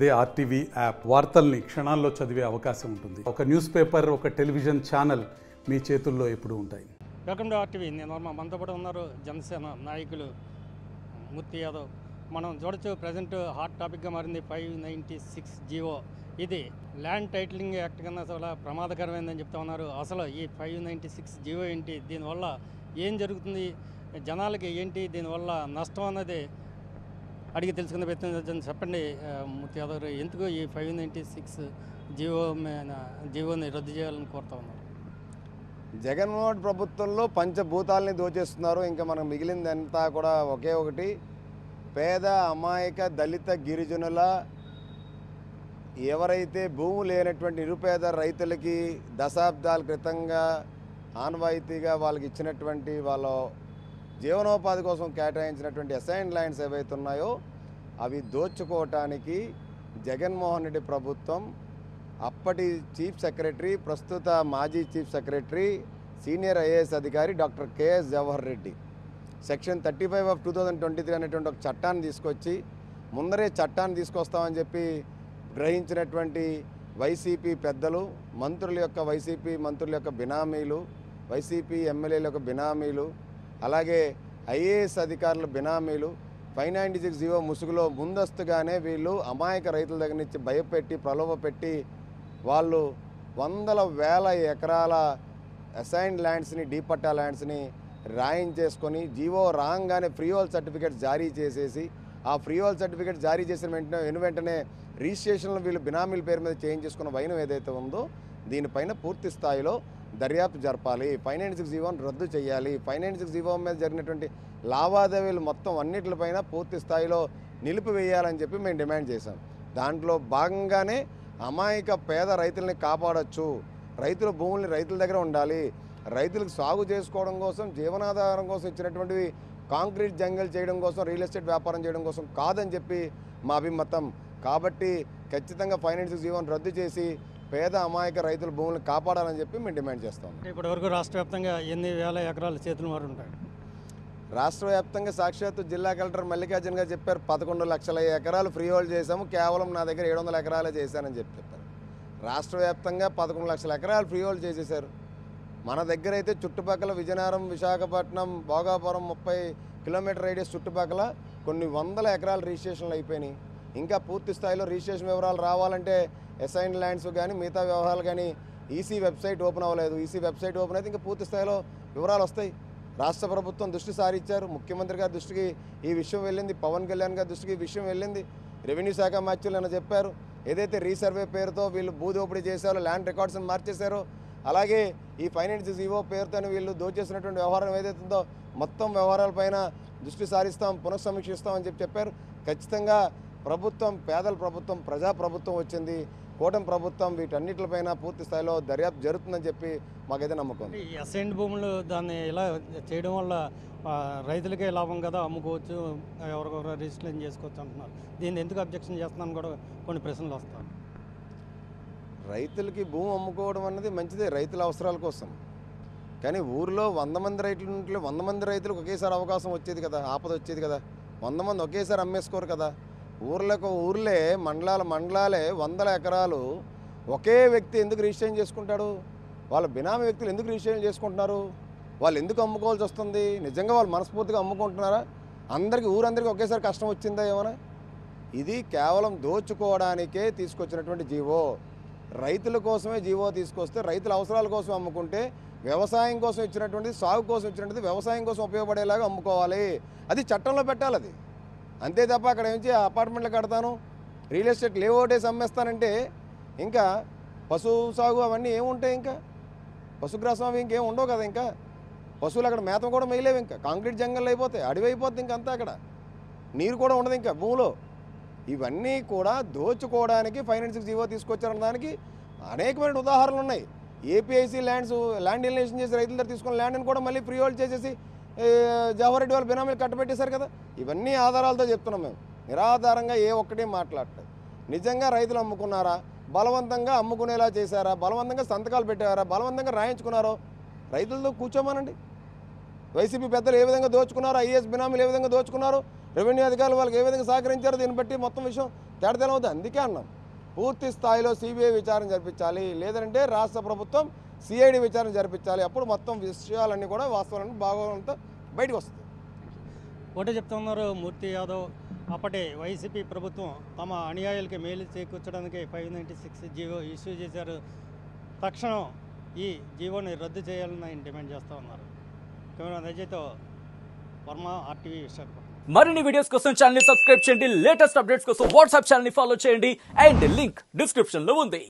అదే RTV app వార్తల్ని క్షణాల్లో చదివే అవకాశం ఉంటుంది. ఒక న్యూస్ పేపర్, ఒక టెలివిజన్ ఛానల్ మీ చేతుల్లో ఎప్పుడూ ఉంటాయి. Welcome to RTV. నేను మనతో పాటు ఉన్నారు జనసేన నాయకులు మూర్తి యాదవ్. మనం చూడొచ్చు ప్రజెంట్ హాట్ టాపిక్గా మారింది 596 జీవో. ఇది ల్యాండ్ టైటిలింగ్ యాక్ట్ కన్నా చాలా ప్రమాదకరమైందని చెప్తా ఉన్నారు. అసలు ఈ 596 జీవో ఏంటి, దీనివల్ల ఏం జరుగుతుంది, జనాలకి ఏంటి, దీనివల్ల నష్టం అన్నది అడిగి తెలుసుకునే ప్రయత్నం చెప్పండి. మూర్తి యాదవ్ గారు, ఎందుకు ఈ 596 జీవోని రద్దు చేయాలని కోరుతా ఉన్నారు? జగన్మోహన్ ప్రభుత్వంలో పంచభూతాలని దోచేస్తున్నారు. ఇంకా మనకు మిగిలిందంతా కూడా ఒకే ఒకటి, పేద అమాయక దళిత గిరిజనుల ఎవరైతే భూము లేనటువంటి నిరుపేద రైతులకి దశాబ్దాల క్రితంగా ఆనవాయితీగా వాళ్ళకి ఇచ్చినటువంటి వాళ్ళ జీవనోపాధి కోసం కేటాయించినటువంటి అసైన్ ల్యాండ్స్ ఏవైతే ఉన్నాయో అవి దోచుకోవటానికి జగన్మోహన్ రెడ్డి ప్రభుత్వం, అప్పటి చీఫ్ సెక్రటరీ, ప్రస్తుత మాజీ చీఫ్ సెక్రటరీ, సీనియర్ ఐఏఎస్ అధికారి doctor KS Jawahar Reddy section 35 of 2023 అనేటువంటి ఒక చట్టాన్ని తీసుకొచ్చి, ముందరే చట్టాన్ని తీసుకొస్తామని చెప్పి గ్రహించినటువంటి వైసీపీ పెద్దలు, వైసీపీ మంత్రుల యొక్క బినామీలు, వైసీపీ ఎమ్మెల్యేల యొక్క బినామీలు, అలాగే ఐఏఎస్ అధికారుల బినామీలు 596 జీవో ముసుగులో ముందస్తుగానే వీళ్ళు అమాయక రైతుల దగ్గర నుంచి భయపెట్టి ప్రలోభపెట్టి వాళ్ళు వందల వేల ఎకరాల అసైన్డ్ ల్యాండ్స్ని, డీపట్టా ల్యాండ్స్ని రాయించేసుకొని జీవో రాగానే ఫ్రీ హోల్డ్ సర్టిఫికేట్ జారీ చేసేసి, ఆ ఫ్రీ హోల్డ్ సర్టిఫికేట్ జారీ చేసిన వెంటనే రిజిస్ట్రేషన్లు వీళ్ళు బినామీల పేరు మీద చేంజ్ చేసుకున్న వైనం ఏదైతే ఉందో దీనిపైన పూర్తి స్థాయిలో దర్యాప్తు జరపాలి. 596 జీవోని రద్దు చేయాలి. 596 జీవో మీద జరిగినటువంటి లావాదేవీలు మొత్తం అన్నిటిపైన పూర్తి స్థాయిలో నిలిపివేయాలని చెప్పి మేము డిమాండ్ చేశాం. దాంట్లో భాగంగానే అమాయక పేద రైతుల్ని కాపాడచ్చు, రైతుల భూముల్ని రైతుల దగ్గర ఉండాలి, రైతులకు సాగు చేసుకోవడం కోసం, జీవనాధారం కోసం ఇచ్చినటువంటివి కాంక్రీట్ జంగల్ చేయడం కోసం, రియల్ ఎస్టేట్ వ్యాపారం చేయడం కోసం కాదని చెప్పి మా అభిమతం. కాబట్టి ఖచ్చితంగా 596 జీవోని రద్దు చేసి పేద అమాయక రైతుల భూములను కాపాడాలని చెప్పి మేము డిమాండ్ చేస్తాం. ఇప్పటి వరకు రాష్ట్ర వ్యాప్తంగా ఎన్ని వేల ఎకరాల చేతులు మారి ఉంటాయి? రాష్ట్ర వ్యాప్తంగా సాక్షాత్తు జిల్లా కలెక్టర్ మల్లికార్జున్ గారు చెప్పారు, 11 లక్షల ఎకరాలు ఫ్రీ హోల్డ్ చేశాము, కేవలం నా దగ్గర 700 ఎకరాలే చేశానని చెప్పారు. రాష్ట్ర వ్యాప్తంగా 11 లక్షల ఎకరాలు ఫ్రీ హోల్డ్ చేసేశారు. మన దగ్గర అయితే చుట్టుపక్కల విజయనగరం, విశాఖపట్నం, భోగాపురం 30 కిలోమీటర్ రేడియస్ చుట్టుపక్కల కొన్ని వందల ఎకరాల రిజిస్ట్రేషన్లు అయిపోయినాయి. ఇంకా పూర్తి స్థాయిలో రిజిస్ట్రేషన్ వివరాలు రావాలంటే అసైన్ ల్యాండ్స్ కానీ మిగతా వ్యవహారాలు కానీ ఈసీ వెబ్సైట్ ఓపెన్ అవ్వలేదు. ఈసీ వెబ్సైట్ ఓపెన్ అయితే ఇంకా పూర్తి స్థాయిలో వివరాలు వస్తాయి. రాష్ట్ర ప్రభుత్వం దృష్టి సారించారు, ముఖ్యమంత్రి గారి దృష్టికి ఈ విషయం వెళ్ళింది, పవన్ కళ్యాణ్ గారి దృష్టికి ఈ విషయం వెళ్ళింది, రెవెన్యూ శాఖ మార్చులు అని చెప్పారు. ఏదైతే రీసర్వే పేరుతో వీళ్ళు భూదోపిడీ చేశారో, ల్యాండ్ రికార్డ్స్ని మార్చేశారో, అలాగే ఈ 596 జీవో పేరుతో వీళ్ళు దోచేసినటువంటి వ్యవహారం ఏదైతే ఉందో మొత్తం వ్యవహారాలపైన దృష్టి సారిస్తాం, పునఃసమీక్షిస్తామని చెప్పారు. ఖచ్చితంగా ప్రభుత్వం పేదల ప్రభుత్వం, ప్రజాప్రభుత్వం వచ్చింది, కూటమి ప్రభుత్వం, వీటన్నిటిపైన పూర్తి స్థాయిలో దర్యాప్తు జరుగుతుందని చెప్పి మాకైతే నమ్మకం. ఈ అసైన్డ్ భూములు దాన్ని ఇలా చేయడం వల్ల రైతులకే లాభం కదా, అమ్ముకోవచ్చు, ఎవరికొకరు రిజిస్ట్రేషన్ చేసుకోవచ్చు అంటున్నారు. దీన్ని ఎందుకు అబ్జెక్షన్ చేస్తున్నాను కూడా కొన్ని ప్రశ్నలు వస్తాయి. రైతులకి భూమి అమ్ముకోవడం అన్నది మంచిదే, రైతుల అవసరాల కోసం. కానీ ఊరిలో 100 మంది రైతులు ఉంటే 100 మంది రైతులకు ఒకేసారి అవకాశం వచ్చేది కదా, ఆపద వచ్చేది కదా. 100 మంది ఒకేసారి అమ్మేసుకోరు కదా. ఊర్లే మండలాలే 100 ఎకరాలు ఒకే వ్యక్తి ఎందుకు రిజిస్ట్రేషన్ చేసుకుంటాడు? వాళ్ళ బినామీ వ్యక్తులు ఎందుకు రిజిస్ట్రేషన్ చేసుకుంటున్నారు? వాళ్ళు ఎందుకు అమ్ముకోవాల్సి వస్తుంది? నిజంగా వాళ్ళు మనస్ఫూర్తిగా అమ్ముకుంటున్నారా? ఊరందరికీ ఒకేసారి కష్టం వచ్చిందా ఏమైనా? ఇది కేవలం దోచుకోవడానికే తీసుకొచ్చినటువంటి జీవో. రైతుల కోసమే జీవో తీసుకొస్తే, రైతుల అవసరాల కోసం అమ్ముకుంటే, వ్యవసాయం కోసం ఇచ్చినటువంటి, సాగు కోసం ఇచ్చినటువంటి, వ్యవసాయం కోసం ఉపయోగపడేలాగా అమ్ముకోవాలి. అది చట్టంలో పెట్టాలి. అది అంతే తప్ప అక్కడ నుంచి అపార్ట్మెంట్లు కడతాను, రియల్ ఎస్టేట్ లేఅవుట్ వేసి అమ్మేస్తానంటే ఇంకా పశువు సాగు అవన్నీ ఏముంటాయి? ఇంకా పశుగ్రాసం అవి ఇంకేం ఉండవు కదా. ఇంకా పశువులు అక్కడ మేతం కూడా మేయలేవు. ఇంకా కాంక్రీట్ జంగల్ అయిపోతాయి, అడవి అయిపోతుంది. ఇంకంతా అక్కడ నీరు కూడా ఉండదు ఇంకా భూమిలో. ఇవన్నీ కూడా దోచుకోవడానికి 596 జీవో తీసుకొచ్చారన్న దానికి అనేకమైన ఉదాహరణలు ఉన్నాయి. ఏపీఐసీ ల్యాండ్ ఎలినేషన్ చేసి రైతుల దగ్గర తీసుకున్న ల్యాండ్ని కూడా మళ్ళీ ఫ్రీ హోల్డ్ చేసేసి జవహర్ రెడ్డి వాళ్ళ బినామీలు కట్టబెట్టేశారు కదా. ఇవన్నీ ఆధారాలతో చెప్తున్నాం మేము. నిరాధారంగా ఏ ఒక్కటే మాట్లాడలేదు. నిజంగా రైతులు అమ్ముకున్నారా? బలవంతంగా అమ్ముకునేలా చేశారా? బలవంతంగా సంతకాలు పెట్టారా? బలవంతంగా రాయించుకున్నారో? రైతులతో కూర్చోమనండి. వైసీపీ పెద్దలు ఏ విధంగా దోచుకున్నారో, ఐఏఎస్ బినామీలు ఏ విధంగా దోచుకున్నారో, రెవెన్యూ అధికారులు వాళ్ళకి ఏ విధంగా సహకరించారో దీన్ని బట్టి మొత్తం విషయం తేడతెలం అవుతుంది. అందుకే అన్నాం పూర్తి స్థాయిలో సిబిఐ విచారణ జరిపించాలి, లేదంటే రాష్ట్ర ప్రభుత్వం సిఐడి విచారణ జరిపించాలి. అప్పుడు మొత్తం విషయాలన్నీ కూడా వాస్తవాలన్నీ బాగోంతో బయటకు వస్తుంది. ఒకటే చెప్తున్నారు మూర్తి యాదవ్, అప్పటి వైసీపీ ప్రభుత్వం తమ అనుయాయులకి మేలు చేకూర్చడానికి 596 జీవో ఇష్యూ చేశారు. తక్షణం ఈ జీవోని రద్దు చేయాలని ఆయన డిమాండ్ చేస్తూ ఉన్నారు. కెమెరా అజయ్తో వర్మ, RTV విశాఖపట్నం. మరిన్ని వీడియోస్ కోసం ఛానల్ ని సబ్స్క్రైబ్ చేయండి. లేటెస్ట్ అప్డేట్స్ కోసం వాట్సాప్ ఛానల్ ని ఫాలో చేయండి. అండ్ లింక్ డిస్క్రిప్షన్ లో ఉంది.